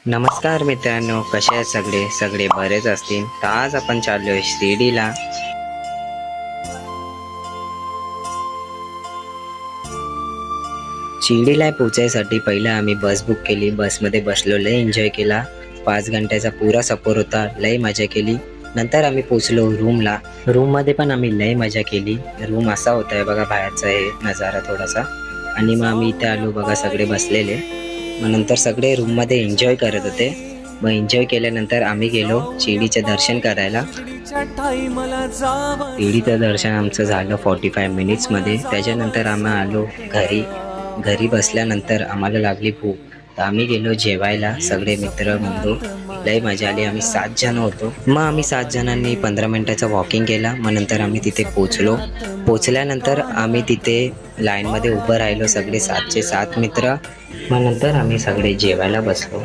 नमस्कार मित्रांनो, कसे आहेत सगळे सगळे बरेच असतील. तर आज आपण चाललोय शिर्डीला. शिर्डीला पोहोचायसाठी पहिला आम्ही बस बुक केली. बसमध्ये बसलो, लय एन्जॉय केला. 5 घंट्याचा पुरा सफर होता, लय मजा केली. नंतर आम्ही पोचलो रूमला. रूममध्ये पण आम्ही लय मजा केली. रूम असा होता बघा, बाहेरचा आहे नजारा थोडासा. आणि मग आम्ही इथे आलो बघा, सगळे बसलेले. मग नंतर सगळे रूममध्ये एन्जॉय करत होते. मग एन्जॉय केल्यानंतर आम्ही गेलो शिर्डीचे दर्शन करायला. शिर्डीचं दर्शन आमचं झालं 45 मिनिट्समध्ये. त्याच्यानंतर आम्ही आलो घरी. घरी बसल्यानंतर आम्हाला लागली भूक, तर आम्ही गेलो जेवायला सगळे मित्र बंधू. लय मजा आली. आम्ही 7 जण होतो. मग आम्ही 7 जणांनी 15 मिनिटाचं वॉकिंग केला. मग नंतर आम्ही तिथे पोचलो. पोचल्यानंतर आम्ही तिथे लाईनमध्ये उभं राहिलो, सगळे 7चे 7 मित्र. मग नंतर आम्ही सगळे जेवायला बसलो.